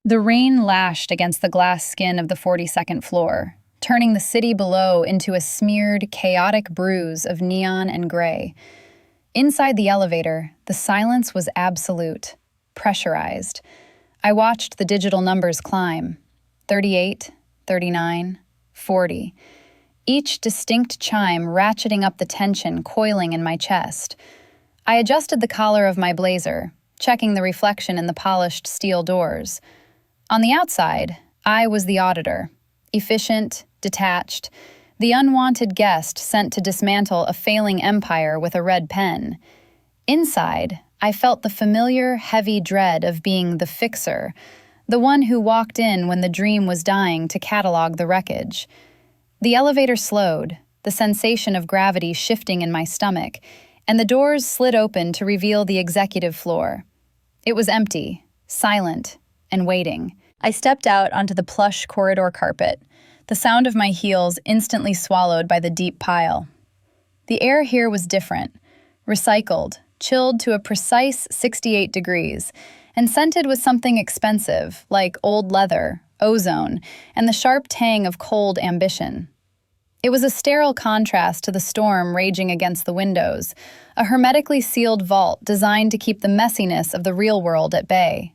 The rain lashed against the glass skin of the 42nd floor, turning the city below into a smeared, chaotic bruise of neon and gray. Inside the elevator, the silence was absolute, pressurized. I watched the digital numbers climb. 38, 39, 40. Each distinct chime ratcheting up the tension coiling in my chest. I adjusted the collar of my blazer, checking the reflection in the polished steel doors. On the outside, I was the auditor, efficient, detached, the unwanted guest sent to dismantle a failing empire with a red pen. Inside, I felt the familiar, heavy dread of being the fixer, the one who walked in when the dream was dying to catalog the wreckage. The elevator slowed, the sensation of gravity shifting in my stomach, and the doors slid open to reveal the executive floor. It was empty, silent, and waiting. I stepped out onto the plush corridor carpet, the sound of my heels instantly swallowed by the deep pile. The air here was different, recycled, chilled to a precise 68 degrees, and scented with something expensive, like old leather, ozone, and the sharp tang of cold ambition. It was a sterile contrast to the storm raging against the windows, a hermetically sealed vault designed to keep the messiness of the real world at bay.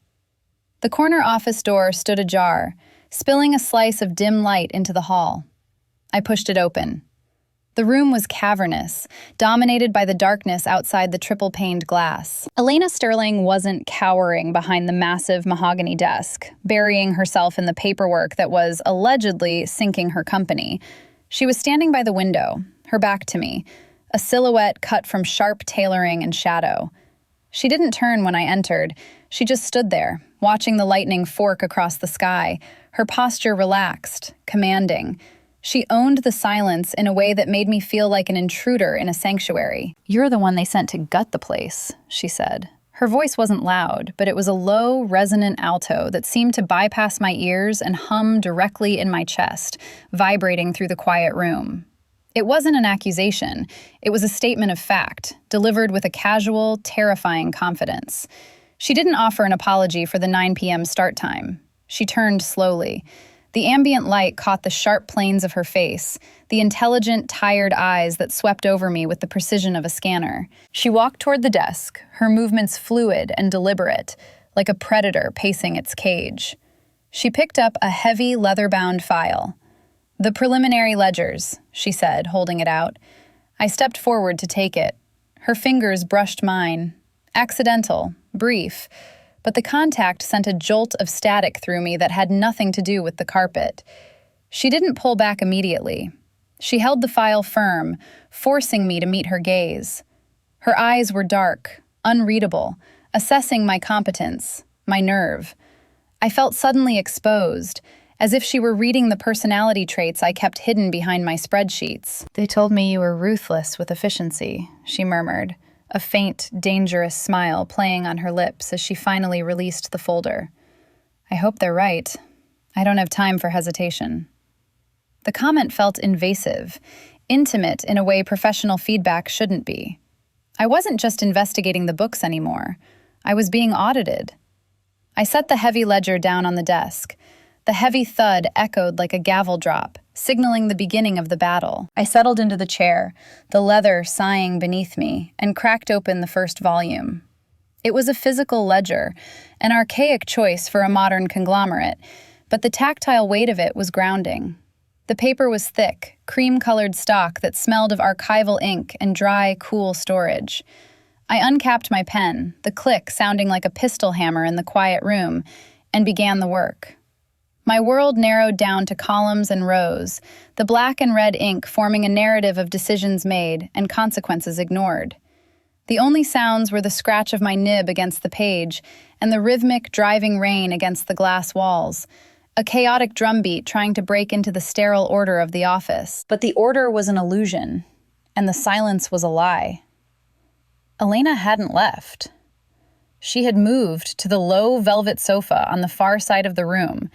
The corner office door stood ajar, spilling a slice of dim light into the hall. I pushed it open. The room was cavernous, dominated by the darkness outside the triple-paned glass. Elena Sterling wasn't cowering behind the massive mahogany desk, burying herself in the paperwork that was allegedly sinking her company. She was standing by the window, her back to me, a silhouette cut from sharp tailoring and shadow. She didn't turn when I entered. She just stood there, watching the lightning fork across the sky, her posture relaxed, commanding. She owned the silence in a way that made me feel like an intruder in a sanctuary. "You're the one they sent to gut the place," she said. Her voice wasn't loud, but it was a low, resonant alto that seemed to bypass my ears and hum directly in my chest, vibrating through the quiet room. It wasn't an accusation. It was a statement of fact, delivered with a casual, terrifying confidence. She didn't offer an apology for the 9 p.m. start time. She turned slowly. The ambient light caught the sharp planes of her face, the intelligent, tired eyes that swept over me with the precision of a scanner. She walked toward the desk, her movements fluid and deliberate, like a predator pacing its cage. She picked up a heavy, leather-bound file. "The preliminary ledgers," she said, holding it out. I stepped forward to take it. Her fingers brushed mine. Accidental, brief, but the contact sent a jolt of static through me that had nothing to do with the carpet. She didn't pull back immediately. She held the file firm, forcing me to meet her gaze. Her eyes were dark, unreadable, assessing my competence, my nerve. I felt suddenly exposed, as if she were reading the personality traits I kept hidden behind my spreadsheets. "They told me you were ruthless with efficiency," she murmured, a faint, dangerous smile playing on her lips as she finally released the folder. "I hope they're right. I don't have time for hesitation." The comment felt invasive, intimate in a way professional feedback shouldn't be. I wasn't just investigating the books anymore. I was being audited. I set the heavy ledger down on the desk. The heavy thud echoed like a gavel drop, signaling the beginning of the battle. I settled into the chair, the leather sighing beneath me, and cracked open the first volume. It was a physical ledger, an archaic choice for a modern conglomerate, but the tactile weight of it was grounding. The paper was thick, cream-colored stock that smelled of archival ink and dry, cool storage. I uncapped my pen, the click sounding like a pistol hammer in the quiet room, and began the work. My world narrowed down to columns and rows, the black and red ink forming a narrative of decisions made and consequences ignored. The only sounds were the scratch of my nib against the page and the rhythmic, driving rain against the glass walls, a chaotic drumbeat trying to break into the sterile order of the office. But the order was an illusion, and the silence was a lie. Elena hadn't left. She had moved to the low velvet sofa on the far side of the room,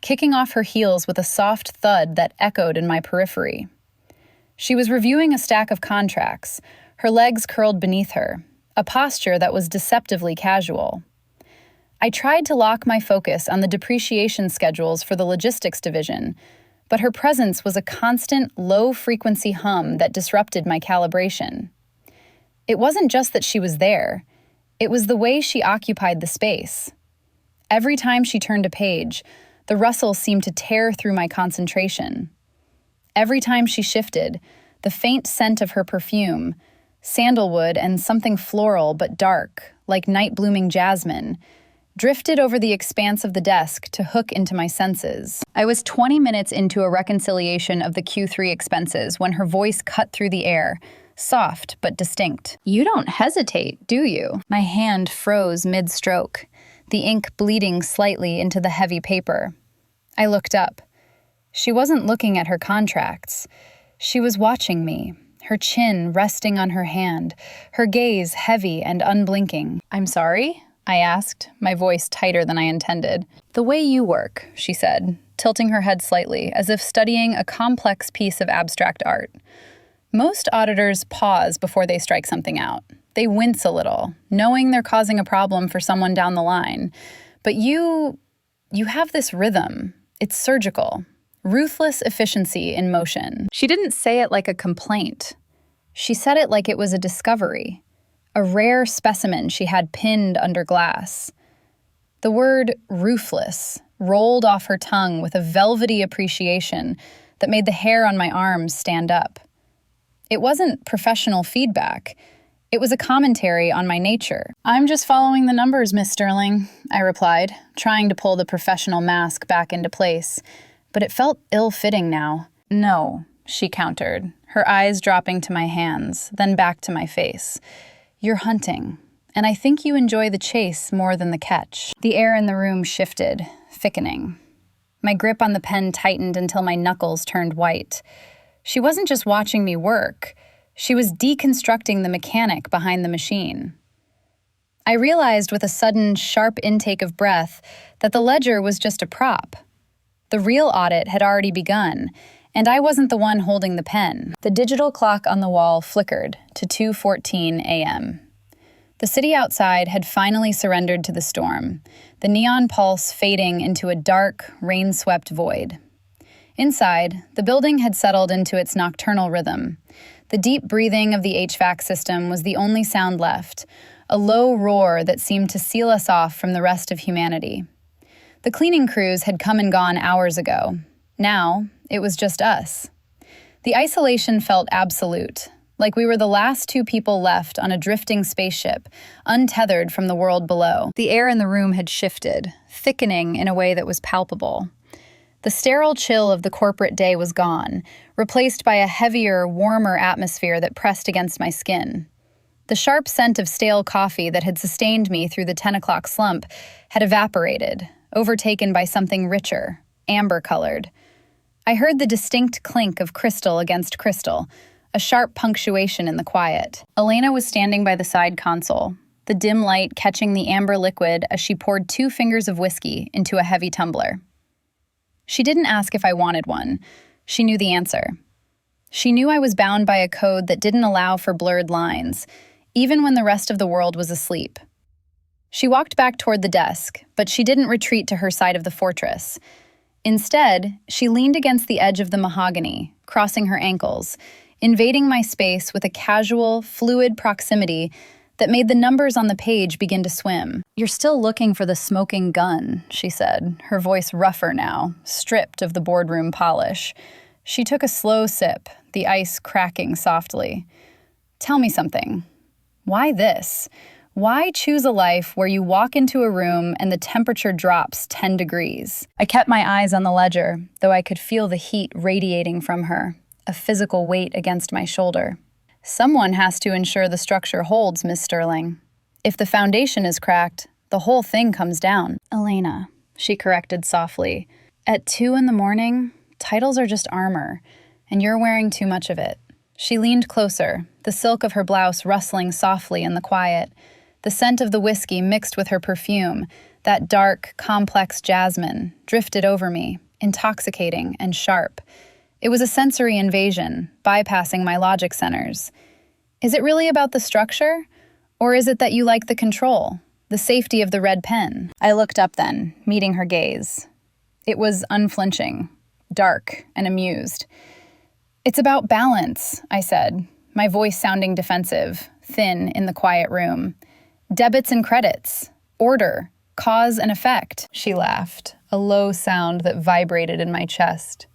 kicking off her heels with a soft thud that echoed in my periphery. She was reviewing a stack of contracts, her legs curled beneath her, a posture that was deceptively casual. I tried to lock my focus on the depreciation schedules for the logistics division, but her presence was a constant, low-frequency hum that disrupted my calibration. It wasn't just that she was there. It was the way she occupied the space. Every time she turned a page, the rustle seemed to tear through my concentration. Every time she shifted, the faint scent of her perfume, sandalwood and something floral but dark, like night-blooming jasmine, drifted over the expanse of the desk to hook into my senses. I was 20 minutes into a reconciliation of the Q3 expenses when her voice cut through the air, soft but distinct. "You don't hesitate, do you?" My hand froze mid-stroke, the ink bleeding slightly into the heavy paper. I looked up. She wasn't looking at her contracts. She was watching me, her chin resting on her hand, her gaze heavy and unblinking. "I'm sorry?" I asked, my voice tighter than I intended. "The way you work," she said, tilting her head slightly, as if studying a complex piece of abstract art. "Most auditors pause before they strike something out. They wince a little, knowing they're causing a problem for someone down the line. But you have this rhythm. It's surgical. Ruthless efficiency in motion." She didn't say it like a complaint. She said it like it was a discovery. A rare specimen she had pinned under glass. The word ruthless rolled off her tongue with a velvety appreciation that made the hair on my arms stand up. It wasn't professional feedback. It was a commentary on my nature. "I'm just following the numbers, Miss Sterling," I replied, trying to pull the professional mask back into place. But it felt ill-fitting now. "No," she countered, her eyes dropping to my hands, then back to my face. "You're hunting, and I think you enjoy the chase more than the catch." The air in the room shifted, thickening. My grip on the pen tightened until my knuckles turned white. She wasn't just watching me work. She was deconstructing the mechanic behind the machine. I realized with a sudden, sharp intake of breath that the ledger was just a prop. The real audit had already begun, and I wasn't the one holding the pen. The digital clock on the wall flickered to 2:14 a.m. The city outside had finally surrendered to the storm, the neon pulse fading into a dark, rain-swept void. Inside, the building had settled into its nocturnal rhythm. The deep breathing of the HVAC system was the only sound left, a low roar that seemed to seal us off from the rest of humanity. The cleaning crews had come and gone hours ago. Now, it was just us. The isolation felt absolute, like we were the last two people left on a drifting spaceship, untethered from the world below. The air in the room had shifted, thickening in a way that was palpable. The sterile chill of the corporate day was gone, replaced by a heavier, warmer atmosphere that pressed against my skin. The sharp scent of stale coffee that had sustained me through the 10 o'clock slump had evaporated, overtaken by something richer, amber-colored. I heard the distinct clink of crystal against crystal, a sharp punctuation in the quiet. Elena was standing by the side console, the dim light catching the amber liquid as she poured 2 fingers of whiskey into a heavy tumbler. She didn't ask if I wanted one. She knew the answer. She knew I was bound by a code that didn't allow for blurred lines, even when the rest of the world was asleep. She walked back toward the desk, but she didn't retreat to her side of the fortress. Instead, she leaned against the edge of the mahogany, crossing her ankles, invading my space with a casual, fluid proximity that made the numbers on the page begin to swim. "You're still looking for the smoking gun," she said, her voice rougher now, stripped of the boardroom polish. She took a slow sip, the ice cracking softly. "Tell me something. Why this? Why choose a life where you walk into a room and the temperature drops 10 degrees? I kept my eyes on the ledger, though I could feel the heat radiating from her, a physical weight against my shoulder. "Someone has to ensure the structure holds, Miss Sterling. If the foundation is cracked, the whole thing comes down." "Elena," she corrected softly, "at 2 in the morning, titles are just armor, and you're wearing too much of it." She leaned closer, the silk of her blouse rustling softly in the quiet. The scent of the whiskey mixed with her perfume, that dark, complex jasmine, drifted over me, intoxicating and sharp. It was a sensory invasion, bypassing my logic centers. "Is it really about the structure? Or is it that you like the control? the safety of the red pen. I looked up then, meeting her gaze. It was unflinching, dark, and amused. "It's about balance," I said, my voice sounding defensive, thin in the quiet room. "Debits and credits, order, cause and effect." She laughed, a low sound that vibrated in my chest.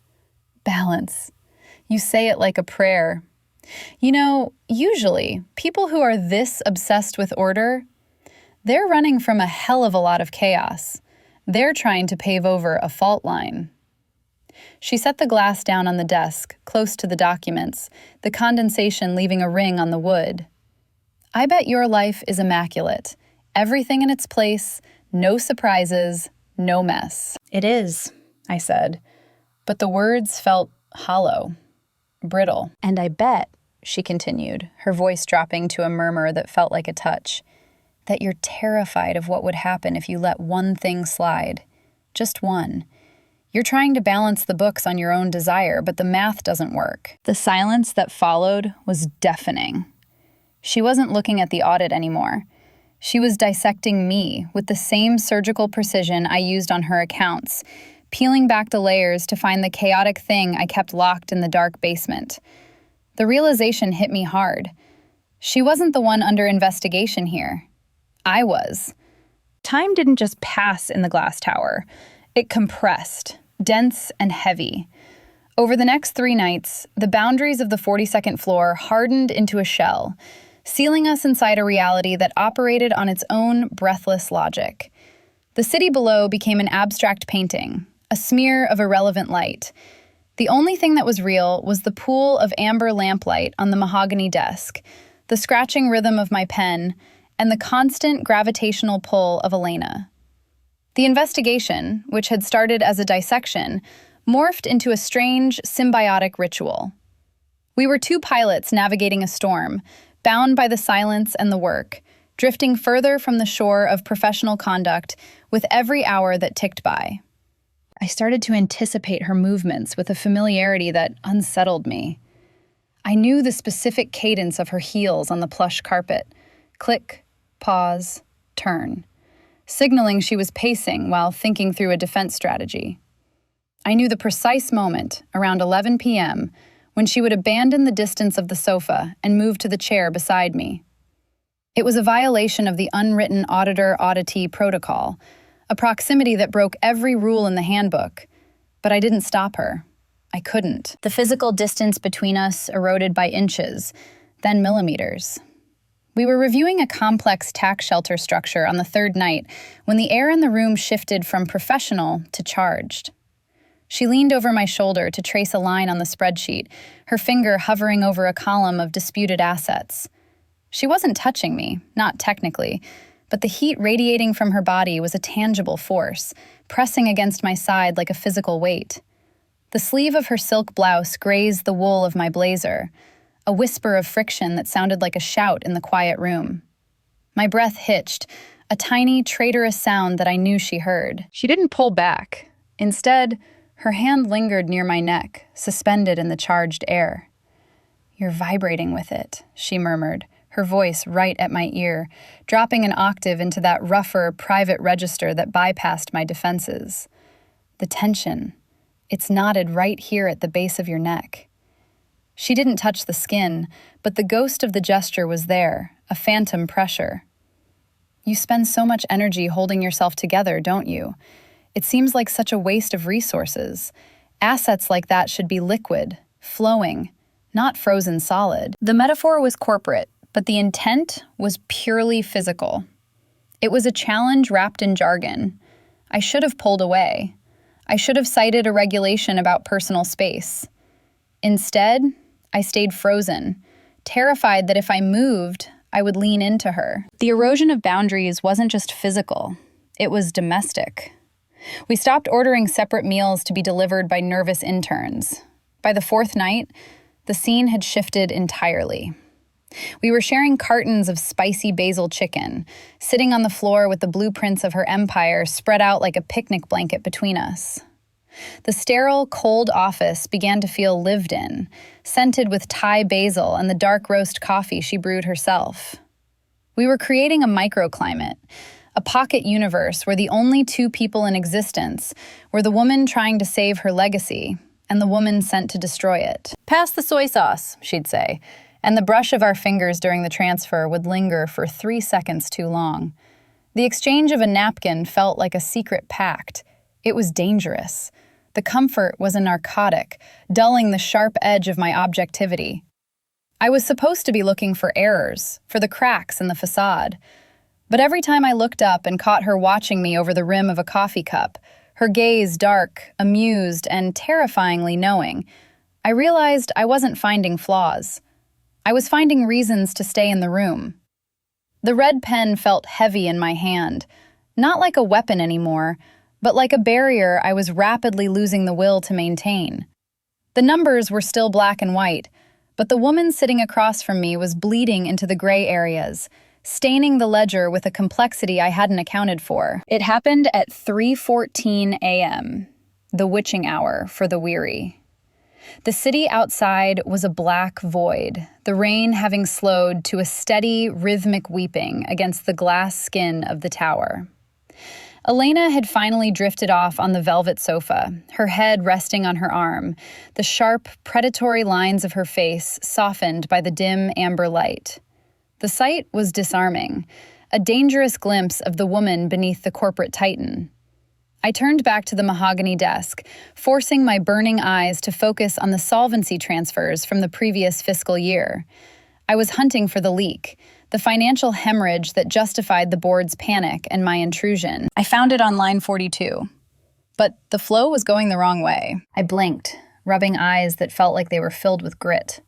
"Balance. You say it like a prayer. You know, usually, people who are this obsessed with order, they're running from a hell of a lot of chaos. They're trying to pave over a fault line." She set the glass down on the desk, close to the documents, the condensation leaving a ring on the wood. "I bet your life is immaculate. Everything in its place, no surprises, no mess." "It is," I said, but the words felt hollow, brittle. "And I bet," she continued, her voice dropping to a murmur that felt like a touch, "that you're terrified of what would happen if you let one thing slide. Just one. You're trying to balance the books on your own desire, but the math doesn't work." The silence that followed was deafening. She wasn't looking at the audit anymore. She was dissecting me with the same surgical precision I used on her accounts, peeling back the layers to find the chaotic thing I kept locked in the dark basement. The realization hit me hard. She wasn't the one under investigation here. I was. Time didn't just pass in the glass tower. It compressed, dense and heavy. Over the next 3 nights, the boundaries of the 42nd floor hardened into a shell, sealing us inside a reality that operated on its own breathless logic. The city below became an abstract painting, a smear of irrelevant light. The only thing that was real was the pool of amber lamplight on the mahogany desk, the scratching rhythm of my pen, and the constant gravitational pull of Elena. The investigation, which had started as a dissection, morphed into a strange, symbiotic ritual. We were 2 pilots navigating a storm, bound by the silence and the work, drifting further from the shore of professional conduct with every hour that ticked by. I started to anticipate her movements with a familiarity that unsettled me. I knew the specific cadence of her heels on the plush carpet. Click, pause, turn, signaling she was pacing while thinking through a defense strategy. I knew the precise moment, around 11 p.m., when she would abandon the distance of the sofa and move to the chair beside me. It was a violation of the unwritten auditor-auditee protocol, a proximity that broke every rule in the handbook, but I didn't stop her. I couldn't. The physical distance between us eroded by inches, then millimeters. We were reviewing a complex tax shelter structure on the 3rd night when the air in the room shifted from professional to charged. She leaned over my shoulder to trace a line on the spreadsheet, her finger hovering over a column of disputed assets. She wasn't touching me, not technically, but the heat radiating from her body was a tangible force, pressing against my side like a physical weight. The sleeve of her silk blouse grazed the wool of my blazer, a whisper of friction that sounded like a shout in the quiet room. My breath hitched, a tiny, traitorous sound that I knew she heard. She didn't pull back. Instead, her hand lingered near my neck, suspended in the charged air. "You're vibrating with it," she murmured, her voice right at my ear, dropping an octave into that rougher, private register that bypassed my defenses. "The tension. It's knotted right here at the base of your neck." She didn't touch the skin, but the ghost of the gesture was there, a phantom pressure. "You spend so much energy holding yourself together, don't you? It seems like such a waste of resources. Assets like that should be liquid, flowing, not frozen solid." The metaphor was corporate, but the intent was purely physical. It was a challenge wrapped in jargon. I should have pulled away. I should have cited a regulation about personal space. Instead, I stayed frozen, terrified that if I moved, I would lean into her. The erosion of boundaries wasn't just physical, it was domestic. We stopped ordering separate meals to be delivered by nervous interns. By the 4th night, the scene had shifted entirely. We were sharing cartons of spicy basil chicken, sitting on the floor with the blueprints of her empire spread out like a picnic blanket between us. The sterile, cold office began to feel lived in, scented with Thai basil and the dark roast coffee she brewed herself. We were creating a microclimate, a pocket universe where the only two people in existence were the woman trying to save her legacy and the woman sent to destroy it. "Pass the soy sauce," she'd say, and the brush of our fingers during the transfer would linger for 3 seconds too long. The exchange of a napkin felt like a secret pact. It was dangerous. The comfort was a narcotic, dulling the sharp edge of my objectivity. I was supposed to be looking for errors, for the cracks in the facade. But every time I looked up and caught her watching me over the rim of a coffee cup, her gaze dark, amused, and terrifyingly knowing, I realized I wasn't finding flaws. I was finding reasons to stay in the room. The red pen felt heavy in my hand, not like a weapon anymore, but like a barrier I was rapidly losing the will to maintain. The numbers were still black and white, but the woman sitting across from me was bleeding into the gray areas, staining the ledger with a complexity I hadn't accounted for. It happened at 3:14 a.m., the witching hour for the weary. The city outside was a black void, the rain having slowed to a steady, rhythmic weeping against the glass skin of the tower. Elena had finally drifted off on the velvet sofa, her head resting on her arm, the sharp, predatory lines of her face softened by the dim amber light. The sight was disarming, a dangerous glimpse of the woman beneath the corporate titan. I turned back to the mahogany desk, forcing my burning eyes to focus on the solvency transfers from the previous fiscal year. I was hunting for the leak, the financial hemorrhage that justified the board's panic and my intrusion. I found it on line 42. But the flow was going the wrong way. I blinked, rubbing eyes that felt like they were filled with grit.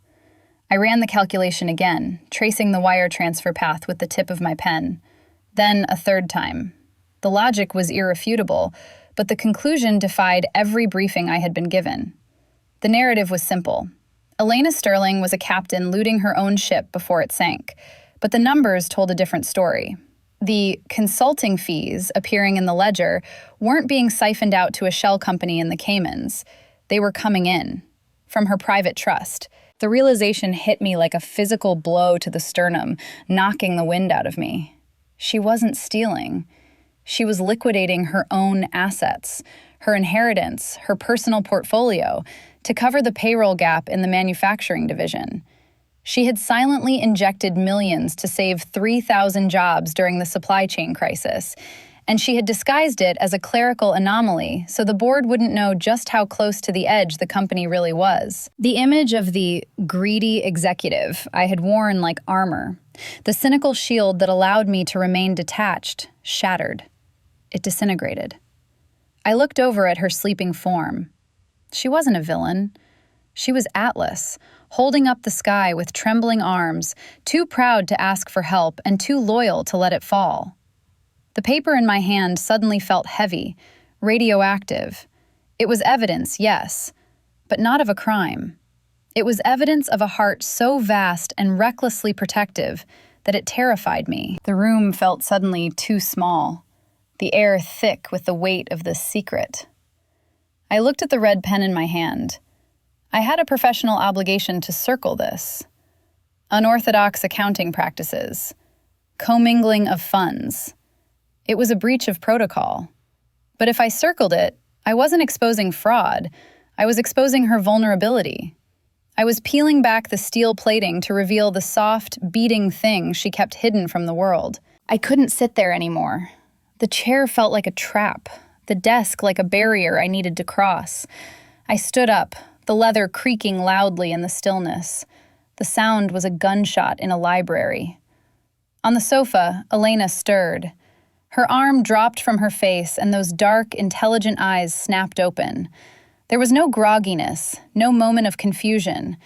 I ran the calculation again, tracing the wire transfer path with the tip of my pen. Then a third time. The logic was irrefutable, but the conclusion defied every briefing I had been given. The narrative was simple. Elena Sterling was a captain looting her own ship before it sank, but the numbers told a different story. The consulting fees appearing in the ledger weren't being siphoned out to a shell company in the Caymans. They were coming in, from her private trust. The realization hit me like a physical blow to the sternum, knocking the wind out of me. She wasn't stealing. She was liquidating her own assets, her inheritance, her personal portfolio, to cover the payroll gap in the manufacturing division. She had silently injected millions to save 3,000 jobs during the supply chain crisis, and she had disguised it as a clerical anomaly so the board wouldn't know just how close to the edge the company really was. The image of the greedy executive I had worn like armor, the cynical shield that allowed me to remain detached, shattered. It disintegrated. I looked over at her sleeping form. She wasn't a villain. She was Atlas, holding up the sky with trembling arms, too proud to ask for help and too loyal to let it fall. The paper in my hand suddenly felt heavy, radioactive. It was evidence, yes, but not of a crime. It was evidence of a heart so vast and recklessly protective that it terrified me. The room felt suddenly too small, the air thick with the weight of this secret. I looked at the red pen in my hand. I had a professional obligation to circle this. Unorthodox accounting practices. Commingling of funds. It was a breach of protocol. But if I circled it, I wasn't exposing fraud. I was exposing her vulnerability. I was peeling back the steel plating to reveal the soft, beating thing she kept hidden from the world. I couldn't sit there anymore. The chair felt like a trap, the desk like a barrier I needed to cross. I stood up, the leather creaking loudly in the stillness. The sound was a gunshot in a library. On the sofa, Elena stirred. Her arm dropped from her face and those dark, intelligent eyes snapped open. There was no grogginess, no moment of confusion.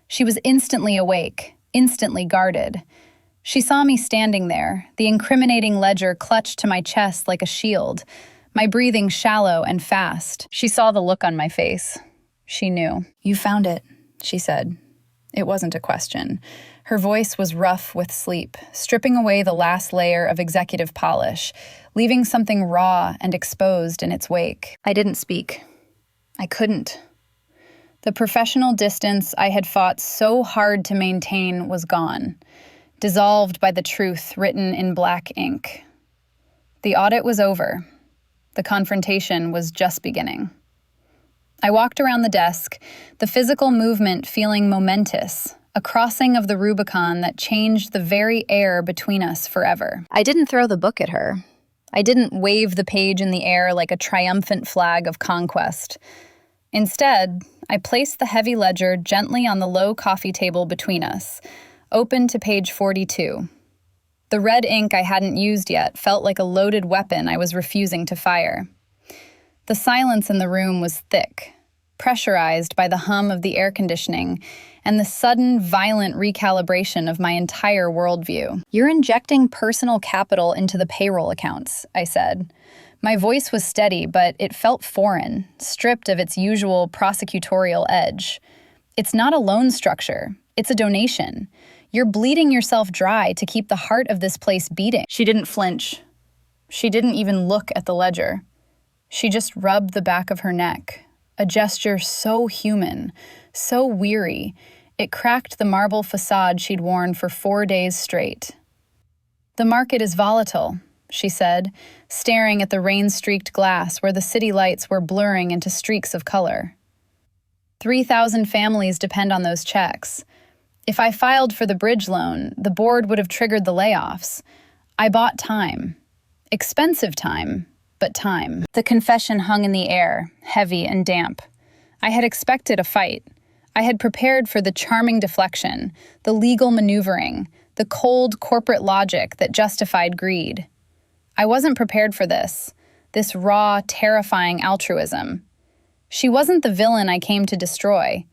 She was instantly awake, instantly guarded. She saw me standing there, the incriminating ledger clutched to my chest like a shield, my breathing shallow and fast. She saw the look on my face. She knew. "You found it," she said. It wasn't a question. Her voice was rough with sleep, stripping away the last layer of executive polish, leaving something raw and exposed in its wake. I didn't speak. I couldn't. The professional distance I had fought so hard to maintain was gone, dissolved by the truth written in black ink. The audit was over. The confrontation was just beginning. I walked around the desk, the physical movement feeling momentous, a crossing of the Rubicon that changed the very air between us forever. I didn't throw the book at her. I didn't wave the page in the air like a triumphant flag of conquest. Instead, I placed the heavy ledger gently on the low coffee table between us, open to page 42. The red ink I hadn't used yet felt like a loaded weapon I was refusing to fire. The silence in the room was thick, pressurized by the hum of the air conditioning and the sudden, violent recalibration of my entire worldview. "You're injecting personal capital into the payroll accounts," I said. My voice was steady, but it felt foreign, stripped of its usual prosecutorial edge. "It's not a loan structure. It's a donation. You're bleeding yourself dry to keep the heart of this place beating." She didn't flinch. She didn't even look at the ledger. She just rubbed the back of her neck, a gesture so human, so weary, it cracked the marble facade she'd worn for 4 days straight. "The market is volatile," she said, staring at the rain-streaked glass where the city lights were blurring into streaks of color. 3,000 families depend on those checks. If I filed for the bridge loan, the board would have triggered the layoffs. I bought time. Expensive time, but time. The confession hung in the air, heavy and damp. I had expected a fight. I had prepared for the charming deflection, the legal maneuvering, the cold corporate logic that justified greed. I wasn't prepared for this raw, terrifying altruism. She wasn't the villain I came to destroy.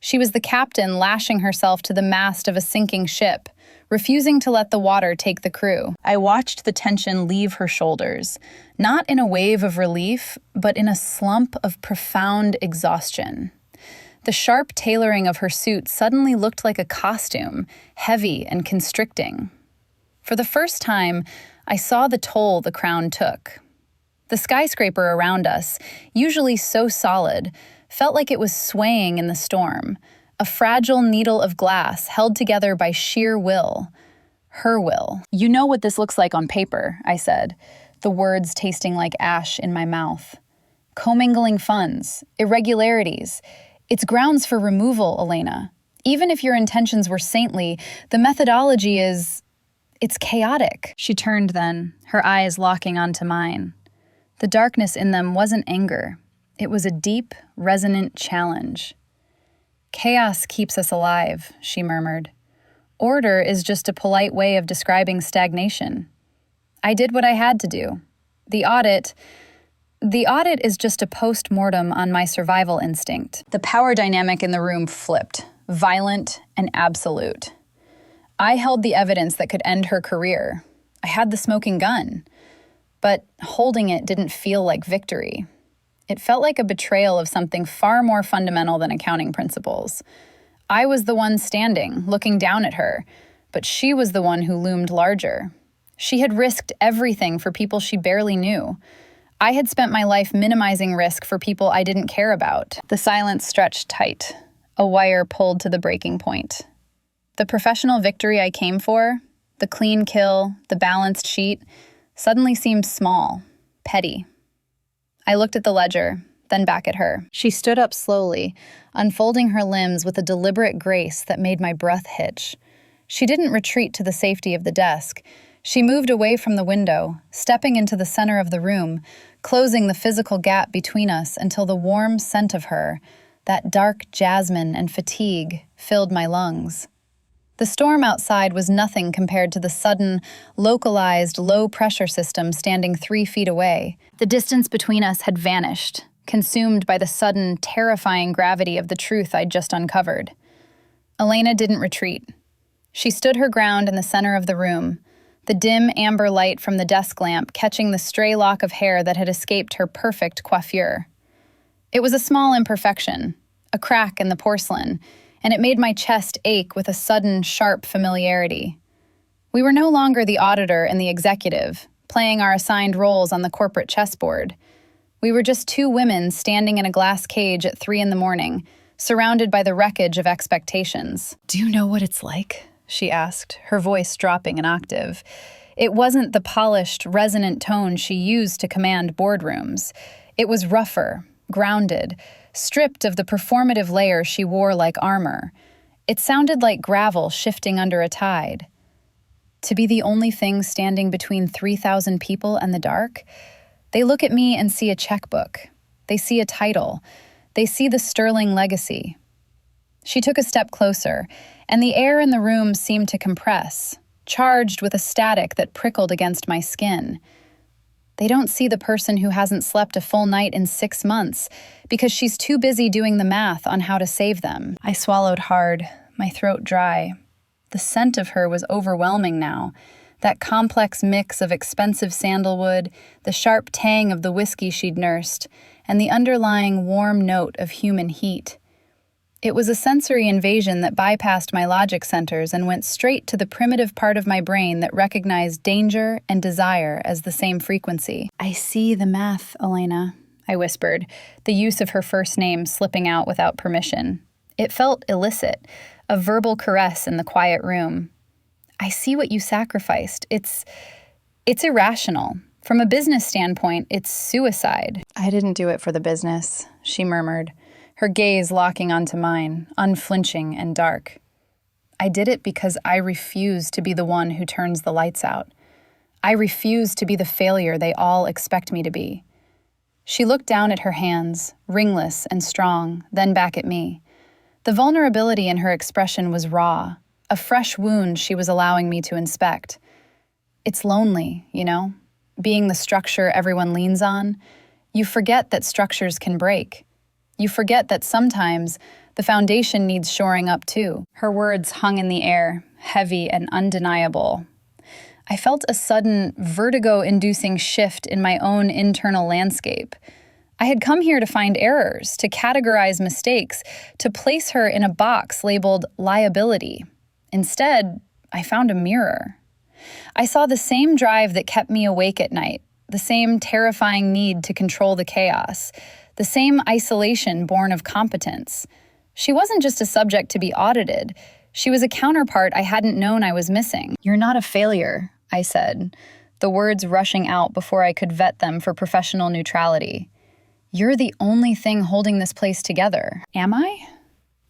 She was the captain lashing herself to the mast of a sinking ship, refusing to let the water take the crew. I watched the tension leave her shoulders, not in a wave of relief, but in a slump of profound exhaustion. The sharp tailoring of her suit suddenly looked like a costume, heavy and constricting. For the first time, I saw the toll the crown took. The skyscraper around us, usually so solid, felt like it was swaying in the storm, a fragile needle of glass held together by sheer will. Her will. "You know what this looks like on paper," I said, the words tasting like ash in my mouth. "Commingling funds, irregularities. It's grounds for removal, Elena. Even if your intentions were saintly, the methodology it's chaotic." She turned then, her eyes locking onto mine. The darkness in them wasn't anger. It was a deep, resonant challenge. "Chaos keeps us alive," she murmured. "Order is just a polite way of describing stagnation. I did what I had to do. The audit is just a post-mortem on my survival instinct." The power dynamic in the room flipped, violent and absolute. I held the evidence that could end her career. I had the smoking gun. But holding it didn't feel like victory. It felt like a betrayal of something far more fundamental than accounting principles. I was the one standing, looking down at her, but she was the one who loomed larger. She had risked everything for people she barely knew. I had spent my life minimizing risk for people I didn't care about. The silence stretched tight, a wire pulled to the breaking point. The professional victory I came for, the clean kill, the balanced sheet, suddenly seemed small, petty. I looked at the ledger, then back at her. She stood up slowly, unfolding her limbs with a deliberate grace that made my breath hitch. She didn't retreat to the safety of the desk. She moved away from the window, stepping into the center of the room, closing the physical gap between us until the warm scent of her, that dark jasmine and fatigue, filled my lungs. The storm outside was nothing compared to the sudden, localized, low-pressure system standing 3 feet away. The distance between us had vanished, consumed by the sudden, terrifying gravity of the truth I'd just uncovered. Elena didn't retreat. She stood her ground in the center of the room, the dim amber light from the desk lamp catching the stray lock of hair that had escaped her perfect coiffure. It was a small imperfection, a crack in the porcelain, and it made my chest ache with a sudden, sharp familiarity. We were no longer the auditor and the executive, playing our assigned roles on the corporate chessboard. We were just 2 women standing in a glass cage at 3 a.m, surrounded by the wreckage of expectations. "Do you know what it's like?" she asked, her voice dropping an octave. It wasn't the polished, resonant tone she used to command boardrooms. It was rougher, grounded, stripped of the performative layer she wore like armor. It sounded like gravel shifting under a tide. To be the only thing standing between 3,000 people and the dark? They look at me and see a checkbook. They see a title. They see the sterling legacy. She took a step closer, and the air in the room seemed to compress, charged with a static that prickled against my skin. They don't see the person who hasn't slept a full night in 6 months because she's too busy doing the math on how to save them. I swallowed hard, my throat dry. The scent of her was overwhelming now, that complex mix of expensive sandalwood, the sharp tang of the whiskey she'd nursed, and the underlying warm note of human heat. It was a sensory invasion that bypassed my logic centers and went straight to the primitive part of my brain that recognized danger and desire as the same frequency. "I see the math, Elena," I whispered, the use of her first name slipping out without permission. It felt illicit, a verbal caress in the quiet room. "I see what you sacrificed. It's irrational. From a business standpoint, it's suicide." "I didn't do it for the business," she murmured, her gaze locking onto mine, unflinching and dark. "I did it because I refuse to be the one who turns the lights out. I refuse to be the failure they all expect me to be." She looked down at her hands, ringless and strong, then back at me. The vulnerability in her expression was raw, a fresh wound she was allowing me to inspect. It's lonely, being the structure everyone leans on. You forget that structures can break. You forget that sometimes the foundation needs shoring up too. Her words hung in the air, heavy and undeniable. I felt a sudden, vertigo-inducing shift in my own internal landscape. I had come here to find errors, to categorize mistakes, to place her in a box labeled liability. Instead, I found a mirror. I saw the same drive that kept me awake at night, the same terrifying need to control the chaos, the same isolation born of competence. She wasn't just a subject to be audited. She was a counterpart I hadn't known I was missing. "You're not a failure," I said, the words rushing out before I could vet them for professional neutrality. "You're the only thing holding this place together." "Am I?"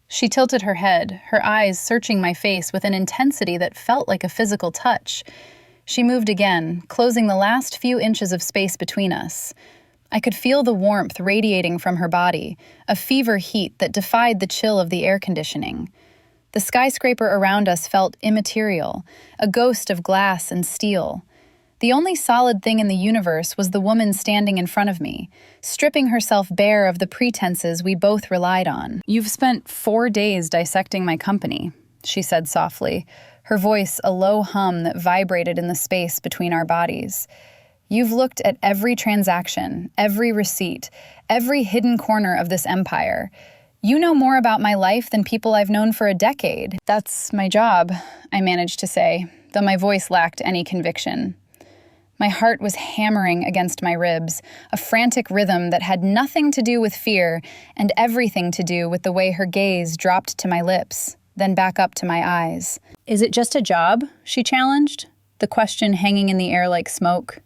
She tilted her head, her eyes searching my face with an intensity that felt like a physical touch. She moved again, closing the last few inches of space between us. I could feel the warmth radiating from her body, a fever heat that defied the chill of the air conditioning. The skyscraper around us felt immaterial, a ghost of glass and steel. The only solid thing in the universe was the woman standing in front of me, stripping herself bare of the pretenses we both relied on. "You've spent 4 days dissecting my company," she said softly, her voice a low hum that vibrated in the space between our bodies. "You've looked at every transaction, every receipt, every hidden corner of this empire. You know more about my life than people I've known for a decade." "That's my job," I managed to say, though my voice lacked any conviction. My heart was hammering against my ribs, a frantic rhythm that had nothing to do with fear and everything to do with the way her gaze dropped to my lips, then back up to my eyes. "Is it just a job?" she challenged, the question hanging in the air like smoke.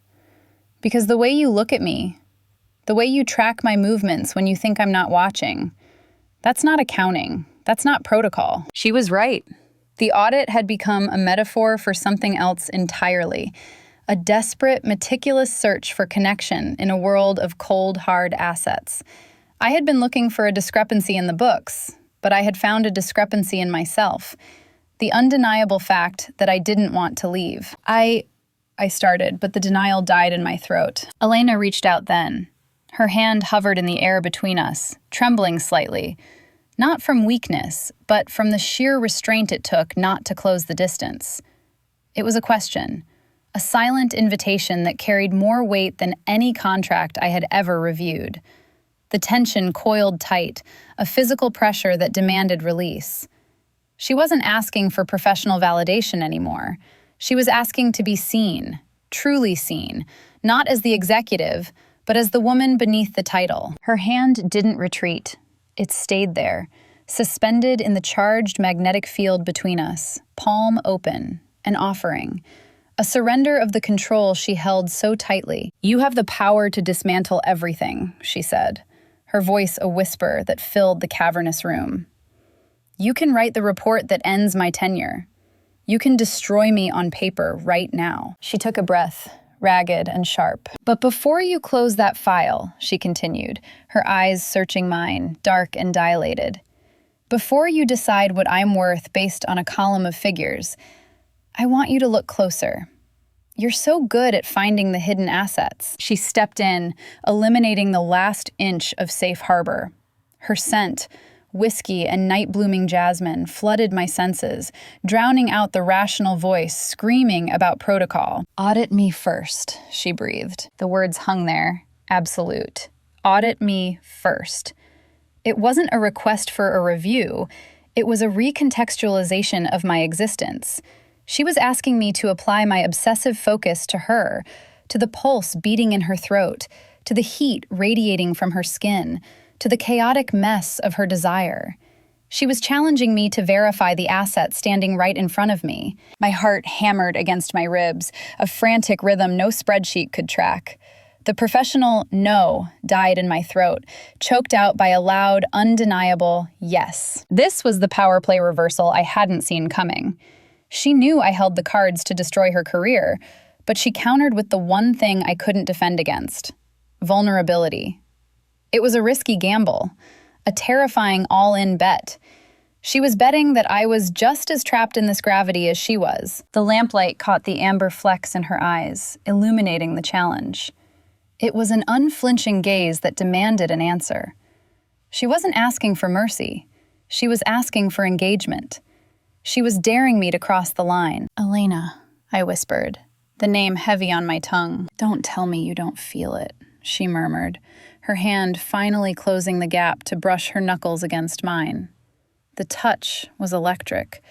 "Because the way you look at me, the way you track my movements when you think I'm not watching, that's not accounting. That's not protocol." She was right. The audit had become a metaphor for something else entirely. A desperate, meticulous search for connection in a world of cold, hard assets. I had been looking for a discrepancy in the books, but I had found a discrepancy in myself. The undeniable fact that I didn't want to leave. I started, but the denial died in my throat. Elena reached out then. Her hand hovered in the air between us, trembling slightly. Not from weakness, but from the sheer restraint it took not to close the distance. It was a question. A silent invitation that carried more weight than any contract I had ever reviewed. The tension coiled tight, a physical pressure that demanded release. She wasn't asking for professional validation anymore. She was asking to be seen, truly seen, not as the executive, but as the woman beneath the title. Her hand didn't retreat. It stayed there, suspended in the charged magnetic field between us, palm open, an offering. a surrender of the control she held so tightly. "You have the power to dismantle everything," she said, her voice a whisper that filled the cavernous room. "You can write the report that ends my tenure. You can destroy me on paper right now." She took a breath, ragged and sharp. "But before you close that file," she continued, her eyes searching mine, dark and dilated, "before you decide what I'm worth based on a column of figures, I want you to look closer. You're so good at finding the hidden assets." She stepped in, eliminating the last inch of safe harbor. Her scent, whiskey and night-blooming jasmine, flooded my senses, drowning out the rational voice screaming about protocol. "Audit me first," she breathed. The words hung there, absolute. Audit me first. It wasn't a request for a review. It was a recontextualization of my existence. She was asking me to apply my obsessive focus to her, to the pulse beating in her throat, to the heat radiating from her skin, to the chaotic mess of her desire. She was challenging me to verify the asset standing right in front of me. My heart hammered against my ribs, a frantic rhythm no spreadsheet could track. The professional "no" died in my throat, choked out by a loud, undeniable "yes." This was the power play reversal I hadn't seen coming. She knew I held the cards to destroy her career, but she countered with the one thing I couldn't defend against: vulnerability. It was a risky gamble, a terrifying all-in bet. She was betting that I was just as trapped in this gravity as she was. The lamplight caught the amber flecks in her eyes, illuminating the challenge. It was an unflinching gaze that demanded an answer. She wasn't asking for mercy. She was asking for engagement. She was daring me to cross the line. "Elena," I whispered, the name heavy on my tongue. "Don't tell me you don't feel it," she murmured, her hand finally closing the gap to brush her knuckles against mine. The touch was electric,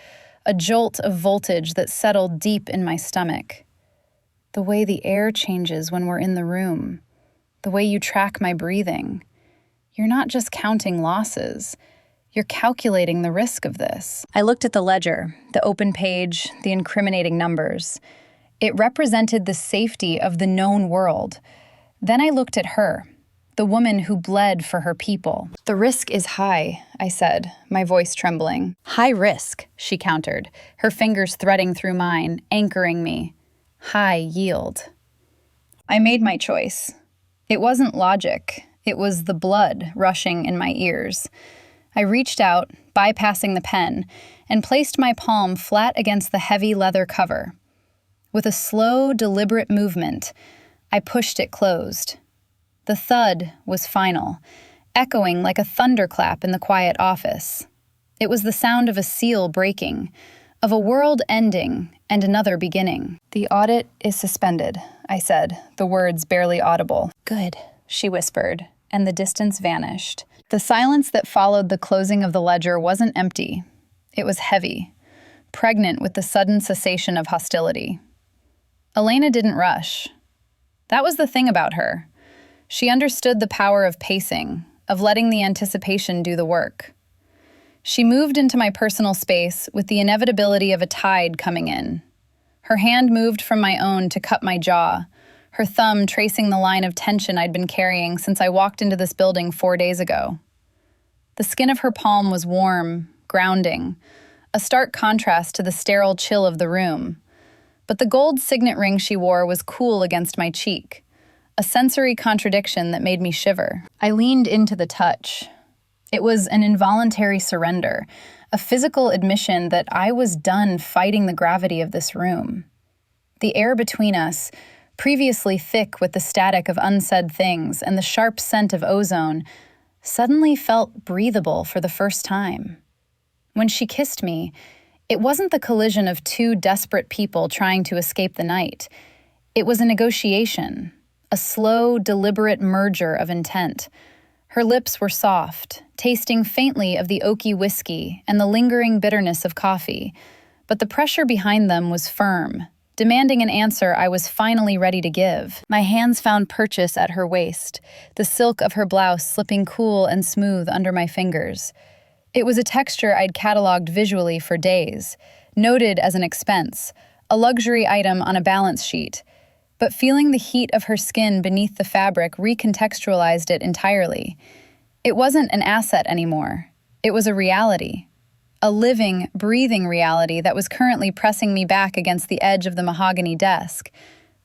a jolt of voltage that settled deep in my stomach. The way the air changes when we're in the room, the way you track my breathing. You're not just counting losses. You're calculating the risk of this. I looked at the ledger, the open page, the incriminating numbers. It represented the safety of the known world. Then I looked at her, the woman who bled for her people. "The risk is high," I said, my voice trembling. "High risk," she countered, her fingers threading through mine, anchoring me. "High yield." I made my choice. It wasn't logic. It was the blood rushing in my ears. I reached out, bypassing the pen, and placed my palm flat against the heavy leather cover. With a slow, deliberate movement, I pushed it closed. The thud was final, echoing like a thunderclap in the quiet office. It was the sound of a seal breaking, of a world ending and another beginning. "The audit is suspended," I said, the words barely audible. "Good," she whispered, and the distance vanished. The silence that followed the closing of the ledger wasn't empty. It was heavy, pregnant with the sudden cessation of hostility. Elena didn't rush. That was the thing about her. She understood the power of pacing, of letting the anticipation do the work. She moved into my personal space with the inevitability of a tide coming in. Her hand moved from my own to cup my jaw, her thumb tracing the line of tension I'd been carrying since I walked into this building 4 days ago. The skin of her palm was warm, grounding, a stark contrast to the sterile chill of the room. But the gold signet ring she wore was cool against my cheek, a sensory contradiction that made me shiver. I leaned into the touch. It was an involuntary surrender, a physical admission that I was done fighting the gravity of this room. The air between us, previously thick with the static of unsaid things and the sharp scent of ozone, suddenly felt breathable for the first time. When she kissed me, it wasn't the collision of two desperate people trying to escape the night. It was a negotiation, a slow, deliberate merger of intent. Her lips were soft, tasting faintly of the oaky whiskey and the lingering bitterness of coffee, but the pressure behind them was firm, demanding an answer I was finally ready to give. My hands found purchase at her waist, the silk of her blouse slipping cool and smooth under my fingers. It was a texture I'd cataloged visually for days, noted as an expense, a luxury item on a balance sheet. But feeling the heat of her skin beneath the fabric recontextualized it entirely. It wasn't an asset anymore. It was a reality. A living, breathing reality that was currently pressing me back against the edge of the mahogany desk.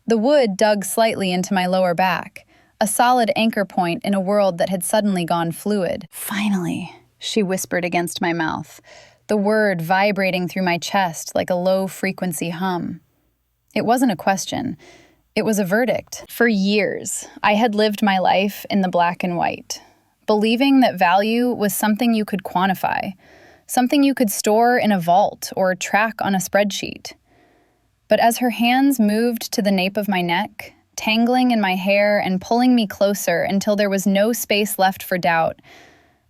The wood dug slightly into my lower back, a solid anchor point in a world that had suddenly gone fluid. "Finally," she whispered against my mouth, the word vibrating through my chest like a low-frequency hum. It wasn't a question. It was a verdict. For years, I had lived my life in the black and white, believing that value was something you could quantify, something you could store in a vault or track on a spreadsheet. But as her hands moved to the nape of my neck, tangling in my hair and pulling me closer until there was no space left for doubt,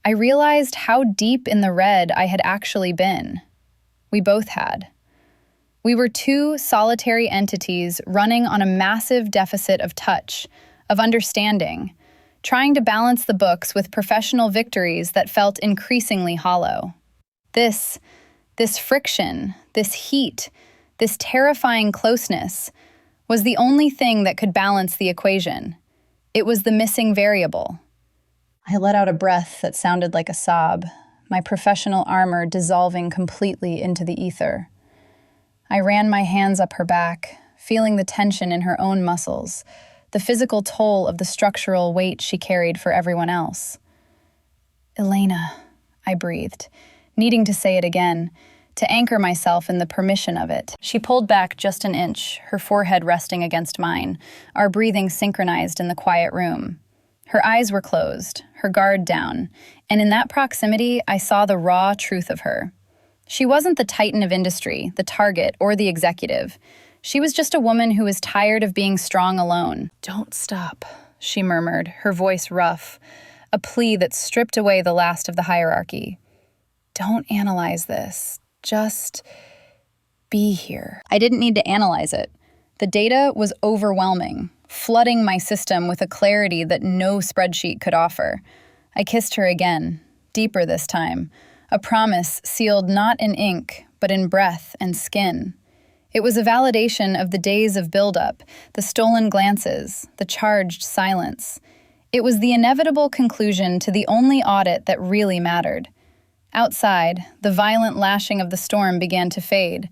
I realized how deep in the red I had actually been. We both had. We were two solitary entities running on a massive deficit of touch, of understanding, trying to balance the books with professional victories that felt increasingly hollow. This friction, this heat, this terrifying closeness was the only thing that could balance the equation. It was the missing variable. I let out a breath that sounded like a sob, my professional armor dissolving completely into the ether. I ran my hands up her back, feeling the tension in her own muscles, the physical toll of the structural weight she carried for everyone else. "Elena," I breathed, needing to say it again, to anchor myself in the permission of it. She pulled back just an inch, her forehead resting against mine, our breathing synchronized in the quiet room. Her eyes were closed, her guard down, and in that proximity, I saw the raw truth of her. She wasn't the titan of industry, the target, or the executive. She was just a woman who was tired of being strong alone. "Don't stop," she murmured, her voice rough, a plea that stripped away the last of the hierarchy. "Don't analyze this. Just be here." I didn't need to analyze it. The data was overwhelming, flooding my system with a clarity that no spreadsheet could offer. I kissed her again, deeper this time, a promise sealed not in ink, but in breath and skin. It was a validation of the days of buildup, the stolen glances, the charged silence. It was the inevitable conclusion to the only audit that really mattered. Outside, the violent lashing of the storm began to fade.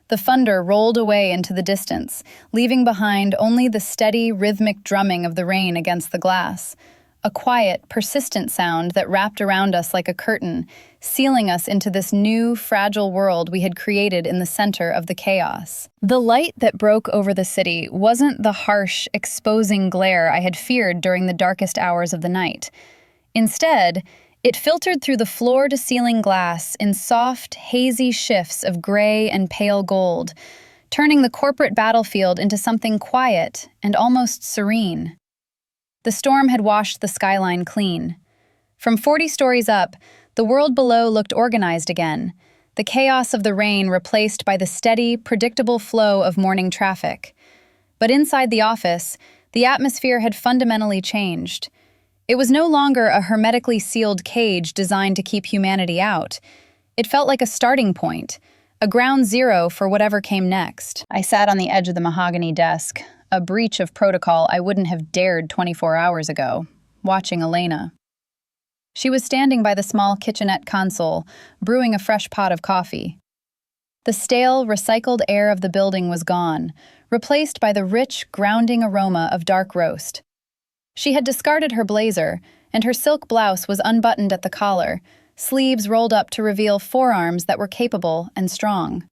The thunder rolled away into the distance, leaving behind only the steady, rhythmic drumming of the rain against the glass. A quiet, persistent sound that wrapped around us like a curtain, sealing us into this new, fragile world we had created in the center of the chaos. The light that broke over the city wasn't the harsh, exposing glare I had feared during the darkest hours of the night. Instead, it filtered through the floor-to-ceiling glass in soft, hazy shifts of gray and pale gold, turning the corporate battlefield into something quiet and almost serene. The storm had washed the skyline clean. From 40 stories up, the world below looked organized again, the chaos of the rain replaced by the steady, predictable flow of morning traffic. But inside the office, the atmosphere had fundamentally changed. It was no longer a hermetically sealed cage designed to keep humanity out. It felt like a starting point, a ground zero for whatever came next. I sat on the edge of the mahogany desk, a breach of protocol I wouldn't have dared 24 hours ago, watching Elena. She was standing by the small kitchenette console, brewing a fresh pot of coffee. The stale, recycled air of the building was gone, replaced by the rich, grounding aroma of dark roast. She had discarded her blazer, and her silk blouse was unbuttoned at the collar, sleeves rolled up to reveal forearms that were capable and strong.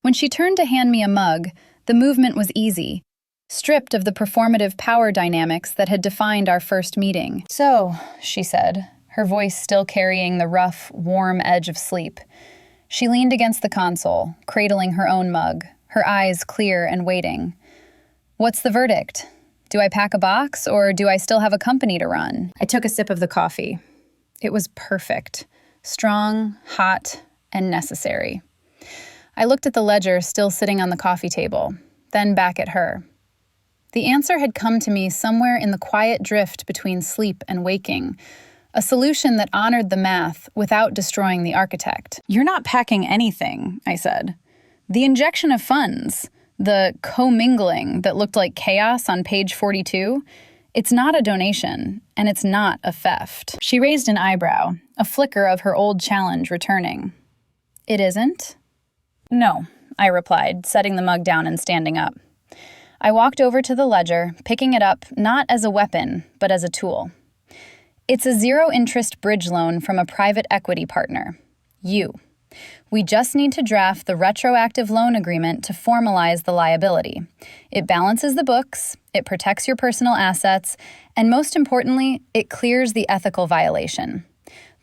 When she turned to hand me a mug, the movement was easy, stripped of the performative power dynamics that had defined our first meeting. "So," she said, her voice still carrying the rough, warm edge of sleep. She leaned against the console, cradling her own mug, her eyes clear and waiting. "What's the verdict? Do I pack a box, or do I still have a company to run?" I took a sip of the coffee. It was perfect. Strong, hot, and necessary. I looked at the ledger still sitting on the coffee table, then back at her. The answer had come to me somewhere in the quiet drift between sleep and waking, a solution that honored the math without destroying the architect. "You're not packing anything," I said. The injection of funds, the commingling that looked like chaos on page 42, it's not a donation, and it's not a theft. She raised an eyebrow, a flicker of her old challenge returning. It isn't? No, I replied, setting the mug down and standing up. I walked over to the ledger, picking it up not as a weapon, but as a tool. It's a zero-interest bridge loan from a private equity partner. You. We just need to draft the retroactive loan agreement to formalize the liability. It balances the books, it protects your personal assets, and most importantly, it clears the ethical violation.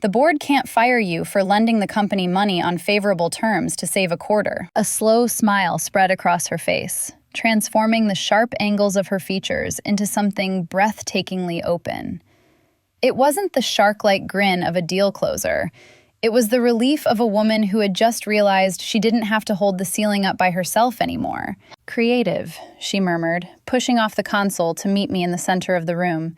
The board can't fire you for lending the company money on favorable terms to save a quarter. A slow smile spread across her face, transforming the sharp angles of her features into something breathtakingly open. It wasn't the shark-like grin of a deal closer. It was the relief of a woman who had just realized she didn't have to hold the ceiling up by herself anymore. Creative, she murmured, pushing off the console to meet me in the center of the room.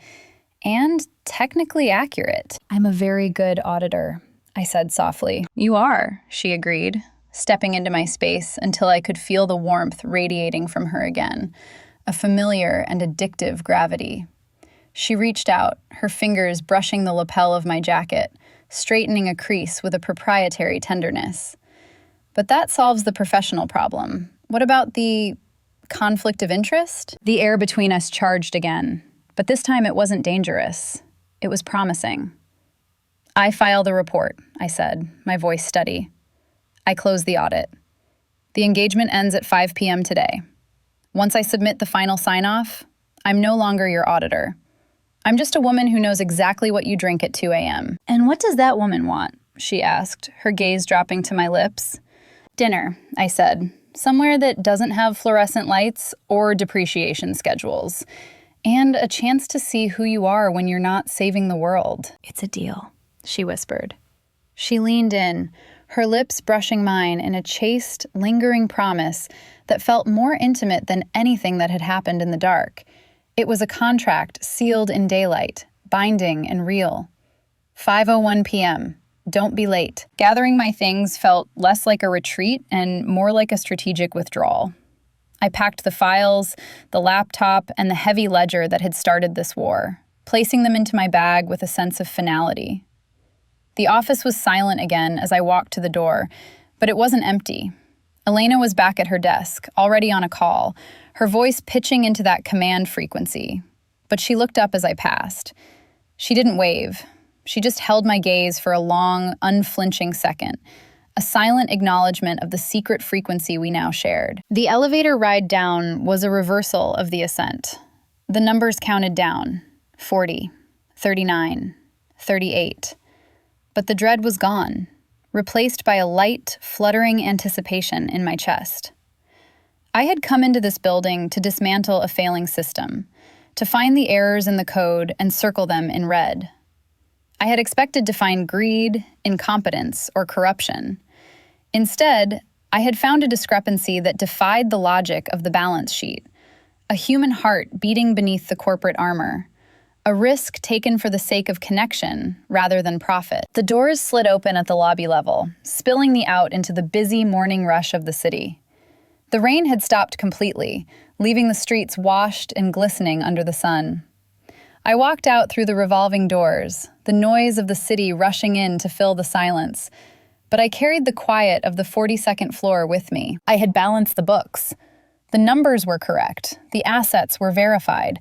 And technically accurate. I'm a very good auditor, I said softly. You are, she agreed, stepping into my space until I could feel the warmth radiating from her again, a familiar and addictive gravity. She reached out, her fingers brushing the lapel of my jacket, straightening a crease with a proprietary tenderness. But that solves the professional problem. What about the conflict of interest? The air between us charged again, but this time it wasn't dangerous. It was promising. I file the report, I said, my voice steady. I close the audit. The engagement ends at 5 p.m. today. Once I submit the final sign-off, I'm no longer your auditor. I'm just a woman who knows exactly what you drink at 2 a.m. And what does that woman want? She asked, her gaze dropping to my lips. Dinner, I said, somewhere that doesn't have fluorescent lights or depreciation schedules, and a chance to see who you are when you're not saving the world. It's a deal, she whispered. She leaned in, her lips brushing mine in a chaste, lingering promise that felt more intimate than anything that had happened in the dark. It was a contract sealed in daylight, binding and real. 5:01 p.m. Don't be late. Gathering my things felt less like a retreat and more like a strategic withdrawal. I packed the files, the laptop, and the heavy ledger that had started this war, placing them into my bag with a sense of finality. The office was silent again as I walked to the door, but it wasn't empty. Elena was back at her desk, already on a call, her voice pitching into that command frequency. But she looked up as I passed. She didn't wave. She just held my gaze for a long, unflinching second, a silent acknowledgement of the secret frequency we now shared. The elevator ride down was a reversal of the ascent. The numbers counted down, 40, 39, 38. But the dread was gone, replaced by a light, fluttering anticipation in my chest. I had come into this building to dismantle a failing system, to find the errors in the code and circle them in red. I had expected to find greed, incompetence, or corruption. Instead, I had found a discrepancy that defied the logic of the balance sheet, a human heart beating beneath the corporate armor, a risk taken for the sake of connection rather than profit. The doors slid open at the lobby level, spilling me out into the busy morning rush of the city. The rain had stopped completely, leaving the streets washed and glistening under the sun. I walked out through the revolving doors, the noise of the city rushing in to fill the silence, but I carried the quiet of the 42nd floor with me. I had balanced the books. The numbers were correct, the assets were verified,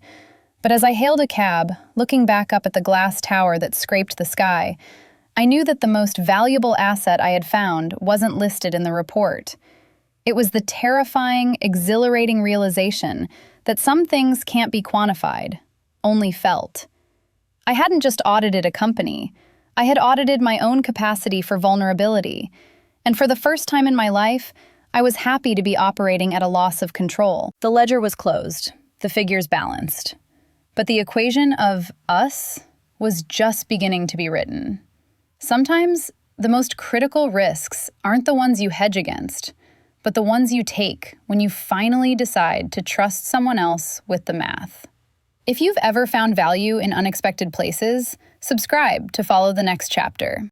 but as I hailed a cab, looking back up at the glass tower that scraped the sky, I knew that the most valuable asset I had found wasn't listed in the report. It was the terrifying, exhilarating realization that some things can't be quantified, only felt. I hadn't just audited a company. I had audited my own capacity for vulnerability. And for the first time in my life, I was happy to be operating at a loss of control. The ledger was closed, the figures balanced. But the equation of us was just beginning to be written. Sometimes, the most critical risks aren't the ones you hedge against, but the ones you take when you finally decide to trust someone else with the math. If you've ever found value in unexpected places, subscribe to follow the next chapter.